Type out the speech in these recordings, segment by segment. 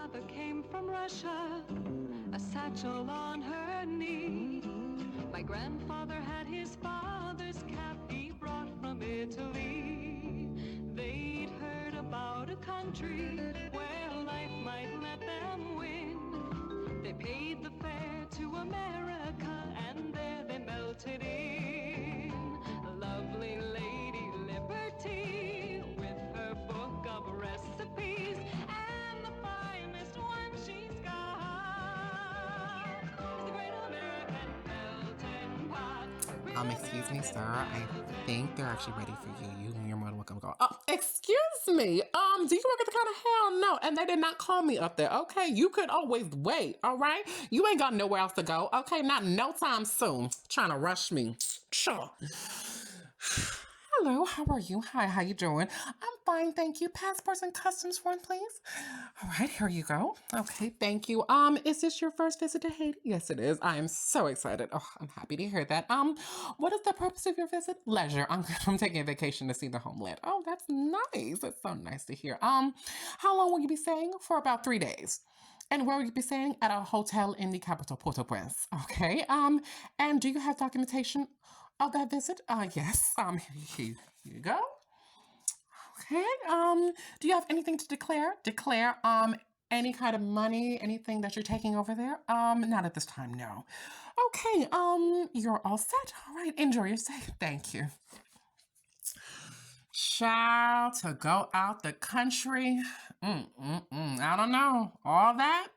mother came from Russia, a satchel on her knee. My grandfather had his father's cap he brought from Italy. They'd heard about a country where life might let them win. They paid the fare to America and there they melted in. A lovely lady Liberty with her book of recipes and the finest one she's got. The great American melting pot. Excuse me, sir. I think they're actually ready for you. You're more than welcome to go. Oh, excuse me. Do you work at the counter? Hell no. And they did not call me up there. Okay, you could always wait. All right, you ain't got nowhere else to go. Okay, not no time soon. Trying to rush me. Sure. Hello, how are you? Hi, how you doing? I'm fine, thank you. Passports and customs form, please. All right, here you go. Okay, thank you. Is this your first visit to Haiti? Yes, it is. I am so excited. Oh, I'm happy to hear that. What is the purpose of your visit? Leisure. I'm taking a vacation to see the homeland. Oh, that's nice. That's so nice to hear. How long will you be staying? For about 3 days. And where will you be staying? At a hotel in the capital, Port-au-Prince. Okay. And do you have documentation of that visit? Yes. Here you go. Okay. Do you have anything to declare? Any kind of money, anything that you're taking over there? Not at this time, no. Okay. You're all set. All right. Enjoy your stay. Thank you. Child, to go out the country. I don't know. All that?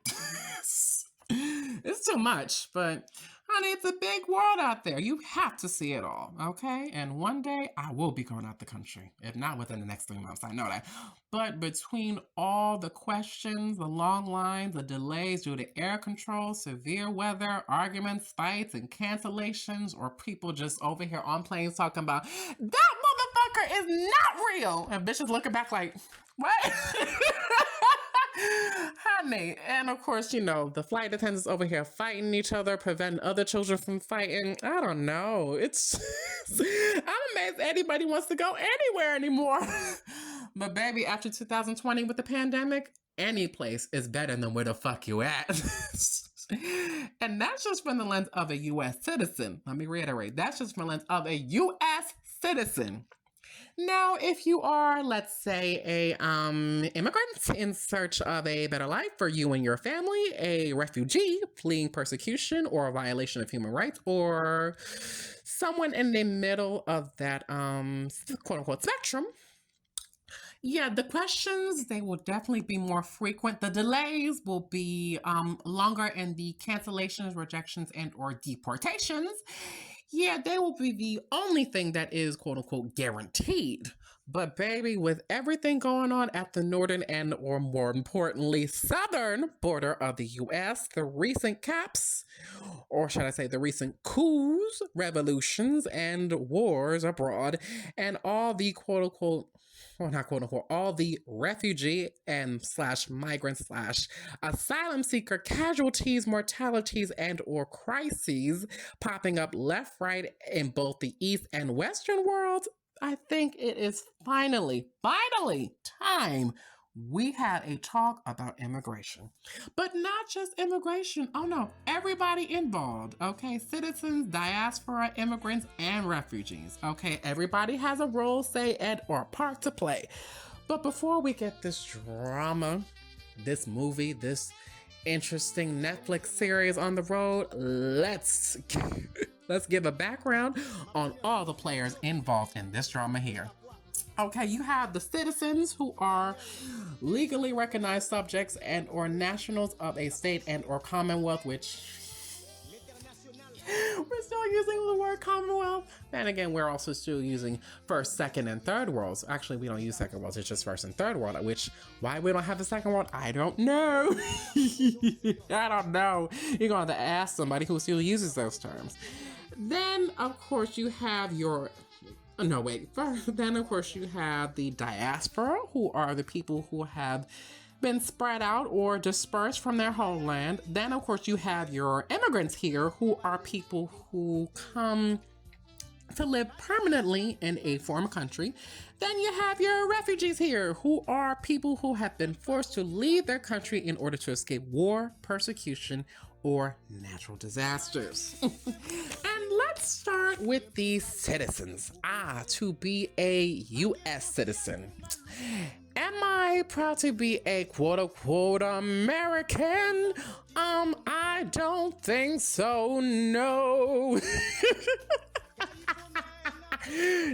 It's too much, but honey, it's a big world out there. You have to see it all, okay? And one day I will be going out the country, if not within the next 3 months. I know that. But between all the questions, the long lines, the delays due to air control, severe weather, arguments, fights, and cancellations, or people just over here on planes talking about, that motherfucker is not real. And bitches looking back like, what? Honey. And of course, you know, the flight attendants over here fighting each other, preventing other children from fighting. I don't know. I'm amazed anybody wants to go anywhere anymore. But baby, after 2020 with the pandemic, any place is better than where the fuck you at. And that's just from the lens of a U.S. citizen. Let me reiterate. That's just from the lens of a U.S. citizen. Now, if you are, let's say, a immigrant in search of a better life for you and your family, a refugee fleeing persecution or a violation of human rights, or someone in the middle of that quote-unquote spectrum, yeah, the questions, they will definitely be more frequent. The delays will be longer, and the cancellations, rejections, and or deportations, yeah, they will be the only thing that is quote-unquote guaranteed. But baby, with everything going on at the northern and, or more importantly, southern border of the U.S., the recent caps, or should I say the recent coups, revolutions, and wars abroad, and all the quote-unquote, well, not quote-unquote, all the refugee and slash migrant slash asylum seeker casualties, mortalities, and or crises popping up left, right, in both the East and Western worlds, I think it is finally time we had a talk about immigration. But not just immigration. Oh no, everybody involved, okay? Citizens, diaspora, immigrants, and refugees, okay? Everybody has a role, say, and or part to play. But before we get this drama, this movie, this interesting Netflix series on the road, let's give a background on all the players involved in this drama here. Okay, you have the citizens who are legally recognized subjects and or nationals of a state and or commonwealth, which we're still using the word commonwealth. And again, we're also still using first, second, and third worlds. Actually, we don't use second worlds, it's just first and third world, which, why we don't have a second world, I don't know. I don't know. You're going to have to ask somebody who still uses those terms. Then, of course, you have your... No, wait. Then, of course, you have the diaspora, who are the people who have been spread out or dispersed from their homeland. Then, of course, you have your immigrants here, who are people who come to live permanently in a foreign country. Then you have your refugees here, who are people who have been forced to leave their country in order to escape war, persecution, or natural disasters. And let's start with the citizens. To be a U.S. citizen. Am I proud to be a quote-unquote American? I don't think so, no.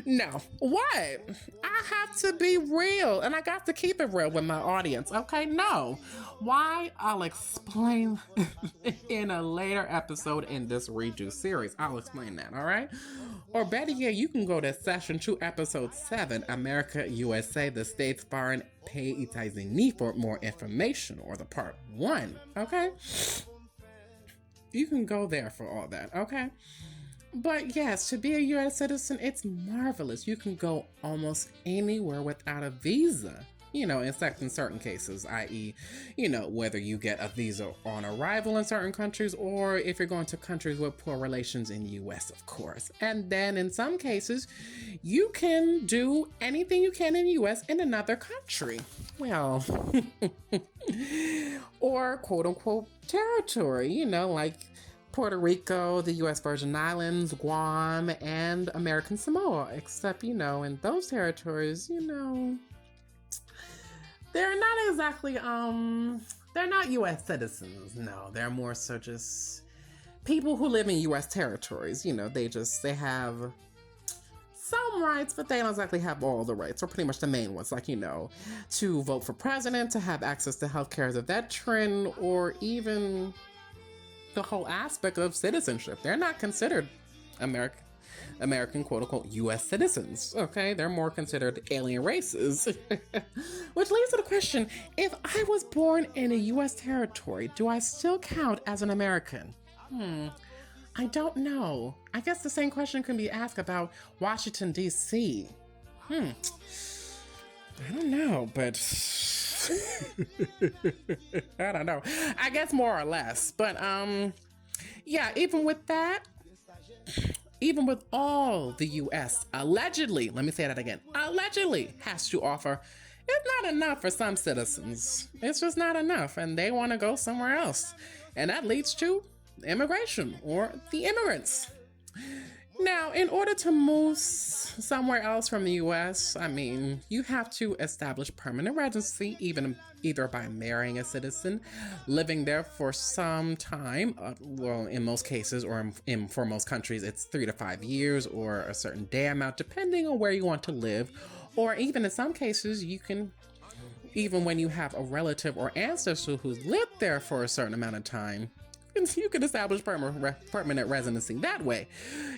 No. What? I have to be real, and I got to keep it real with my audience, okay? No. Why? I'll explain in a later episode in this redo series. I'll explain that, all right? Or better yet, you can go to Session 2, Episode 7, America, USA, the States Foreign Pays for more information, or the Part 1, okay? You can go there for all that, okay? But yes, to be a U.S. citizen, it's marvelous. You can go almost anywhere without a visa, except in certain cases, i.e., whether you get a visa on arrival in certain countries or if you're going to countries with poor relations in the U.S., of course. And then in some cases, you can do anything you can in the U.S. in another country. Well, or quote unquote territory, like Puerto Rico, the U.S. Virgin Islands, Guam, and American Samoa. Except, in those territories, they're not exactly, they're not U.S. citizens. No, they're more so just people who live in U.S. territories. They have some rights, but they don't exactly have all the rights, or pretty much the main ones, like, to vote for president, to have access to healthcare as a veteran, or even the whole aspect of citizenship. They're not considered American quote-unquote U.S. citizens, okay? They're more considered alien races. Which leads to the question, if I was born in a U.S. territory, do I still count as an American? I don't know. I guess the same question can be asked about Washington, D.C. I don't know, but I don't know. I guess more or less. But yeah, even with that, even with all the U.S. allegedly, let me say that again, allegedly has to offer, it's not enough for some citizens. It's just not enough, and they want to go somewhere else. And that leads to immigration, or the immigrants. Now, in order to move somewhere else from the U.S., you have to establish permanent residency, either by marrying a citizen, living there for some time, in most cases, or for most countries, it's 3 to 5 years, or a certain day amount, depending on where you want to live, or even in some cases, you can, even when you have a relative or ancestor who's lived there for a certain amount of time, you can establish permanent residency that way.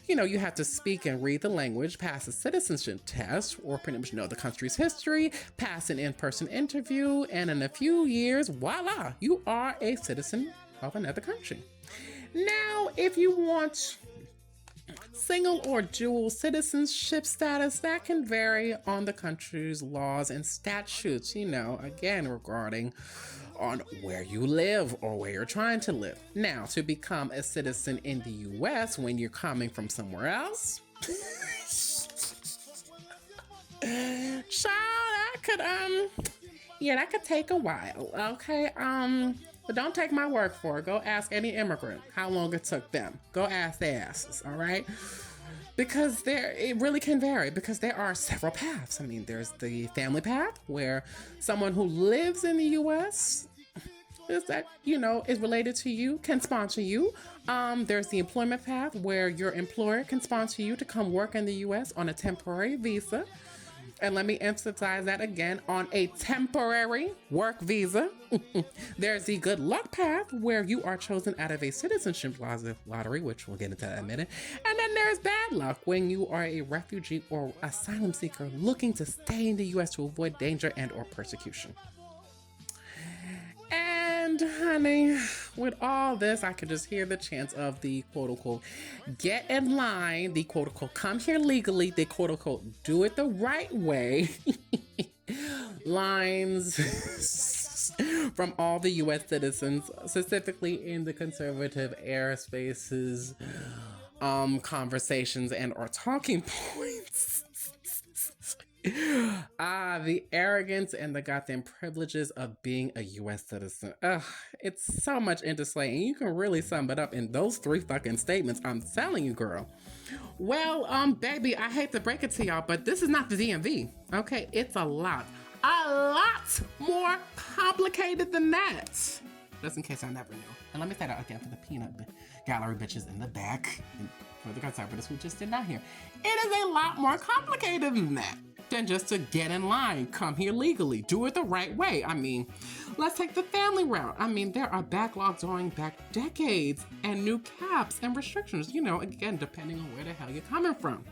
You have to speak and read the language, pass a citizenship test, or pretty much know the country's history, pass an in-person interview, and in a few years, voila, you are a citizen of another country. Now, if you want single or dual citizenship status, that can vary on the country's laws and statutes, again, regarding on where you live or where you're trying to live. Now, to become a citizen in the U.S. when you're coming from somewhere else, that could take a while, okay? But don't take my word for it. Go ask any immigrant how long it took them. Go ask their asses, all right? Because it really can vary, because there are several paths. There's the family path, where someone who lives in the U.S. is related to you, can sponsor you. There's the employment path, where your employer can sponsor you to come work in the U.S. on a temporary visa. And let me emphasize that again, on a temporary work visa. There's the good luck path, where you are chosen out of a citizenship lottery, which we'll get into that in a minute. And then there's bad luck, when you are a refugee or asylum seeker looking to stay in the U.S. to avoid danger and or persecution. And honey, with all this, I could just hear the chants of the quote-unquote get in line, the quote-unquote come here legally, the quote-unquote do it the right way lines from all the U.S. citizens, specifically in the conservative airspaces conversations and or talking points. The arrogance and the goddamn privileges of being a U.S. citizen. Ugh, it's so much into slay, and you can really sum it up in those 3 fucking statements. I'm telling you, girl. Well, baby, I hate to break it to y'all, but this is not the DMV, okay? It's a lot more complicated than that. Just in case I never knew. And let me say that again for the peanut gallery bitches in the back, and for the conservatives who just did not hear. It is a lot more complicated than that. Than just to get in line, come here legally, do it the right way. I mean, let's take the family route. I mean, there are backlogs going back decades and new caps and restrictions, you know, again, depending on where the hell you're coming from.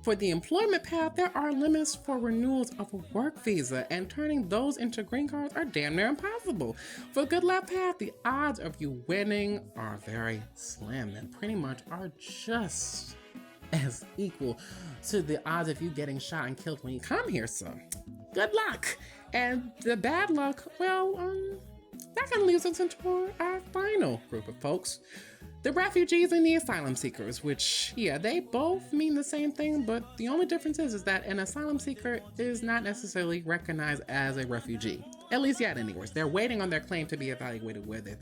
For the employment path, there are limits for renewals of a work visa, and turning those into green cards are damn near impossible. For the good left path, the odds of you winning are very slim and pretty much are just as equal to the odds of you getting shot and killed when you come here, so good luck. And the bad luck, well, that kind of leaves us into our final group of folks, the refugees and the asylum seekers, which, yeah, they both mean the same thing, but the only difference is that an asylum seeker is not necessarily recognized as a refugee, at least yet anyways. They're waiting on their claim to be evaluated whether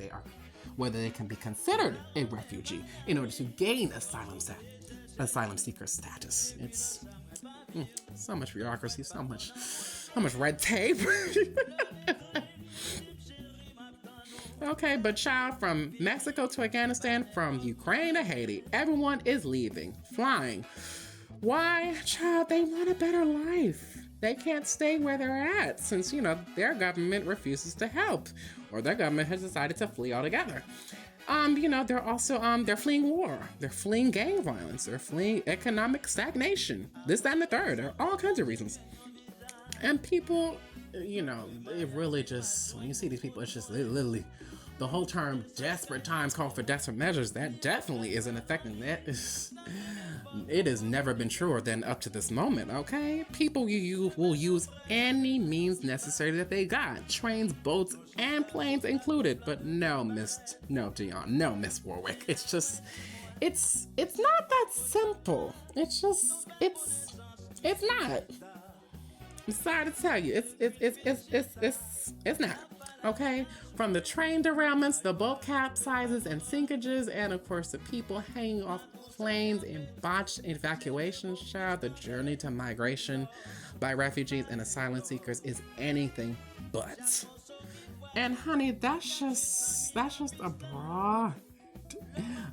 they can be considered a refugee in order to gain asylum seeker status. It's so much bureaucracy, so much red tape. Okay, but child, from Mexico to Afghanistan, from Ukraine to Haiti, everyone is leaving, flying. Why? Child, they want a better life. They can't stay where they're at since, you know, their government refuses to help, or their government has decided to flee altogether. You know, they're also, they're fleeing war, they're fleeing gang violence, they're fleeing economic stagnation, this, that, and the third. There are all kinds of reasons. And people, you know, it really just, when you see these people, it's just literally, the whole term desperate times call for desperate measures, that definitely isn't effective. It has never been truer than up to this moment, okay? People will use any means necessary that they got, trains, boats, and planes included. But no, Dion, no, Miss Warwick. It's just, it's not that simple. It's just, it's not. I'm sorry to tell you, it's not. Okay, from the train derailments, the boat capsizes and sinkages, and of course the people hanging off planes in botched evacuations, child, the journey to migration by refugees and asylum seekers is anything but. And honey, that's just abroad.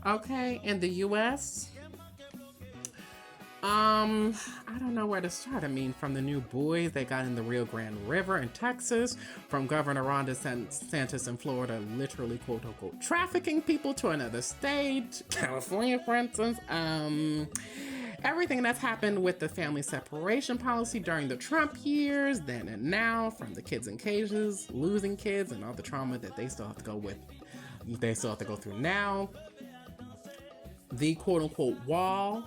Okay, in the US, I don't know where to start. I mean, from the new buoys they got in the Rio Grande River in Texas, from Governor Ron DeSantis in Florida, literally quote unquote trafficking people to another state, California, for instance, everything that's happened with the family separation policy during the Trump years, then and now, from the kids in cages, losing kids, and all the trauma that they still have to go through now, the quote unquote wall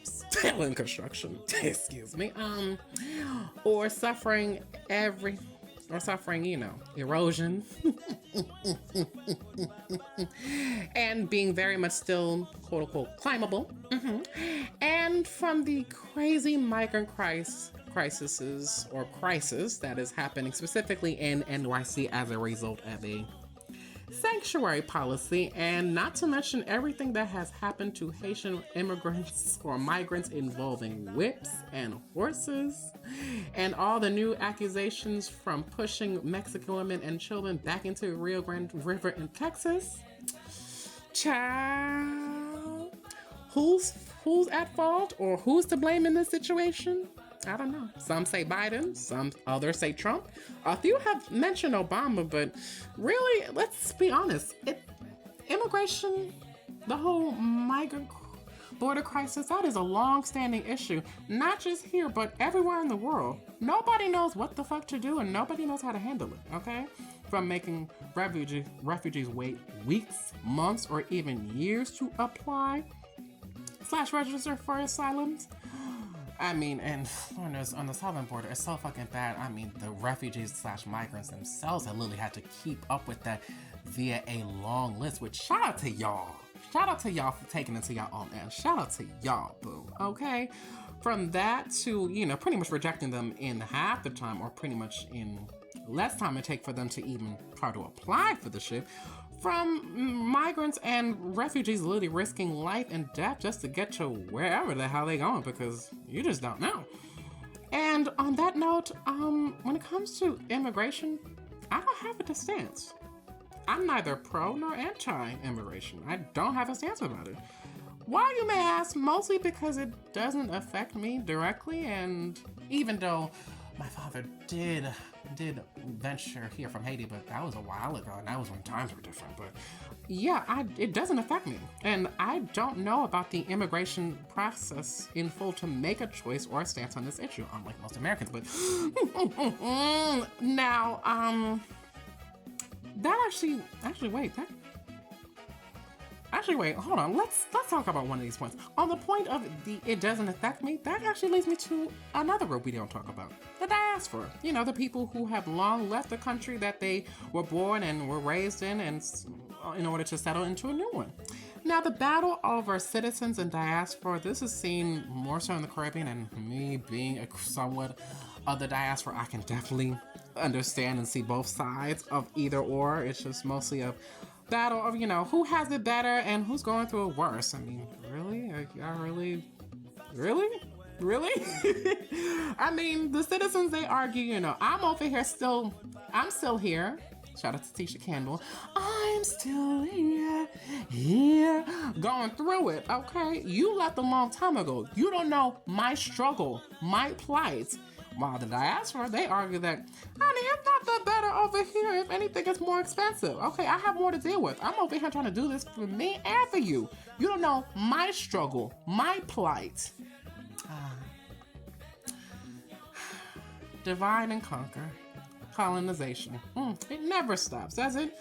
still in construction, excuse me, or suffering, you know, erosion, and being very much still, quote unquote, climbable, and from the crazy migrant crisis that is happening specifically in NYC as a result of a sanctuary policy, and not to mention everything that has happened to Haitian immigrants or migrants involving whips and horses, and all the new accusations from pushing Mexican women and children back into Rio Grande River in Texas. Child, who's at fault, or who's to blame in this situation? I don't know. Some say Biden, some others say Trump. A few have mentioned Obama, but really, let's be honest. Immigration, the whole migrant border crisis, that is a long-standing issue. Not just here, but everywhere in the world. Nobody knows what the fuck to do, and nobody knows how to handle it, okay? From making refugees wait weeks, months, or even years to apply / register for asylums. I mean, and on the southern border, it's so fucking bad. I mean, the refugees / migrants themselves have literally had to keep up with that via a long list, which shout out to y'all. Shout out to y'all for taking it to y'all own end. Shout out to y'all, boo. Okay? From that to, pretty much rejecting them in half the time, or pretty much in less time it take for them to even try to apply for the ship. From migrants and refugees literally risking life and death just to get to wherever the hell they going, because you just don't know. And on that note, when it comes to immigration, I don't have a stance. I'm neither pro nor anti-immigration. I don't have a stance about it. Why, you may ask? Mostly because it doesn't affect me directly, and even though my father did venture here from Haiti, but that was a while ago, and that was when times were different. But yeah, it doesn't affect me, and I don't know about the immigration process in full to make a choice or a stance on this issue, unlike most Americans. But now, hold on. Let's talk about one of these points. On the point of it doesn't affect me, that actually leads me to another group we don't talk about. The diaspora. The people who have long left the country that they were born and were raised in, and in order to settle into a new one. Now, the battle over citizens and diaspora, this is seen more so in the Caribbean, and me being somewhat of the diaspora, I can definitely understand and see both sides of either or. It's just mostly a battle of, who has it better and who's going through it worse. I mean, really? Y'all really? I mean, the citizens, they argue, I'm over here I'm still here. Shout out to Tisha Campbell. I'm still here, going through it, okay? You left a long time ago. You don't know my struggle, my plight. While the diaspora, they argue that, honey, it's not that better over here. If anything, it's more expensive. Okay, I have more to deal with. I'm over here trying to do this for me and for you. You don't know my struggle, my plight. Divide and conquer. Colonization. It never stops, does it?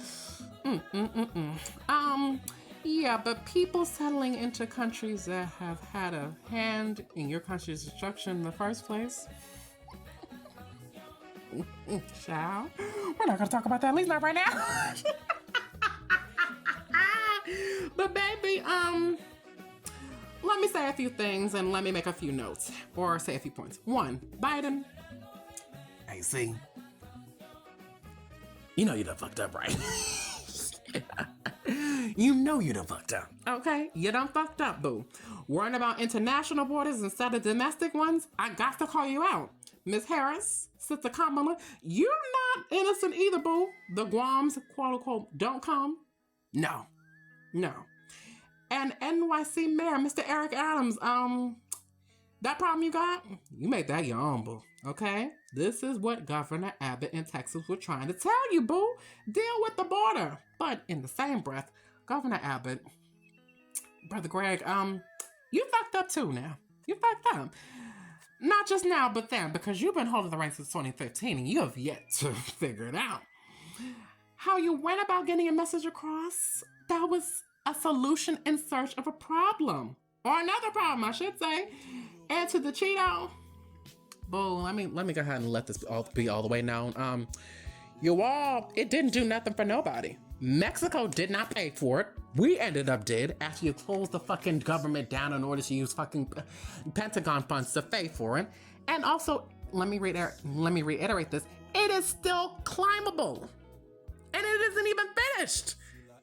Yeah, but people settling into countries that have had a hand in your country's destruction in the first place. Child, we're not gonna talk about that, at least not right now. But baby, let me say a few things and let me make a few notes, or say a few points. One, Biden. Hey, see, you done fucked up, right? You done fucked up. Okay, you done fucked up, boo. Worrying about international borders instead of domestic ones, I got to call you out. Miss Harris, Sister Kamala, you're not innocent either, boo. The Guams, quote unquote, don't come. No. And NYC Mayor, Mr. Eric Adams, that problem you got, you made that your own, boo. Okay? This is what Governor Abbott in Texas was trying to tell you, boo. Deal with the border. But in the same breath, Governor Abbott, Brother Greg, you fucked up too now. You fucked up. Not just now, but then, because you've been holding the reins since 2015 and you have yet to figure it out. How you went about getting a message across, that was a solution in search of a problem. Or another problem, I should say. And to the Cheeto, boo, let me go ahead and let this be all the way known. It didn't do nothing for nobody. Mexico did not pay for it. We ended up did after you closed the fucking government down in order to use fucking Pentagon funds to pay for it. And also, let me reiterate this. It is still climbable. And it isn't even finished.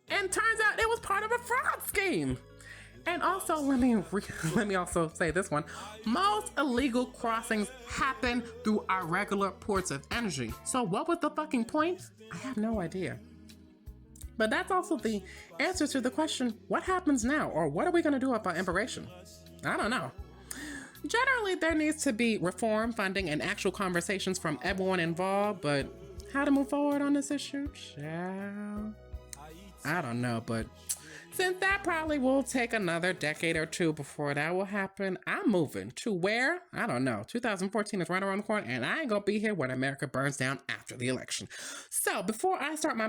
And turns out it was part of a fraud scheme. And also, let me also say this one. Most illegal crossings happen through our regular ports of entry. So what was the fucking point? I have no idea. But that's also the answer to the question, what happens now? Or what are we going to do about immigration? I don't know. Generally, there needs to be reform, funding, and actual conversations from everyone involved, but how to move forward on this issue? Child, I don't know, but since that probably will take another decade or two before that will happen, I'm moving to where? I don't know. 2014 is right around the corner, and I ain't gonna be here when America burns down after the election. So before I start my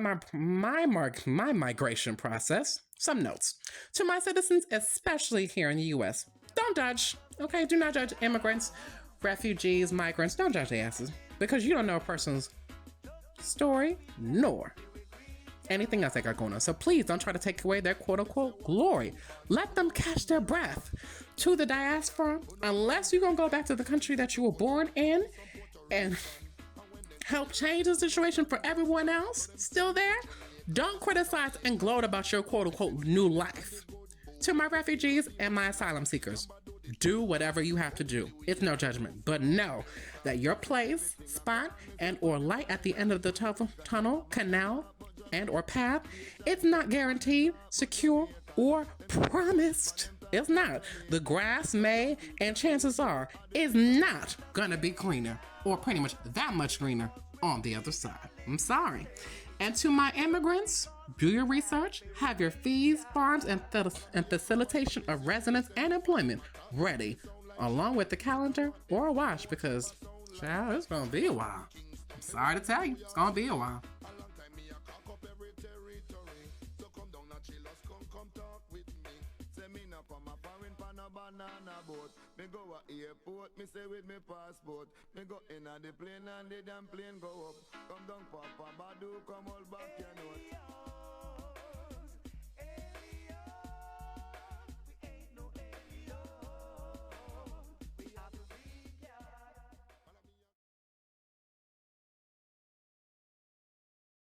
migration process, some notes. To my citizens, especially here in the U.S., don't judge, okay? Do not judge immigrants, refugees, migrants. Don't judge their asses, because you don't know a person's story nor anything else they got going on. So please don't try to take away their quote unquote glory. Let them catch their breath. To the diaspora, unless you're gonna go back to the country that you were born in and help change the situation for everyone else still there, don't criticize and gloat about your quote unquote new life. To my refugees and my asylum seekers, do whatever you have to do. It's no judgment, but know that your place, spot, and or light at the end of the tunnel, canal, and or path, it's not guaranteed, secure, or promised. It's not. The grass may, and chances are, is not gonna be greener, or pretty much that much greener on the other side. I'm sorry. And to my immigrants, do your research, have your fees, farms, and facilitation of residence and employment ready, along with the calendar or a watch, because, child, it's gonna be a while. I'm sorry to tell you, it's gonna be a while. Banana boat, me go a airport, me say with me passport, me go in a the plane and the damn plane go up. Come down, Papa Badu, come all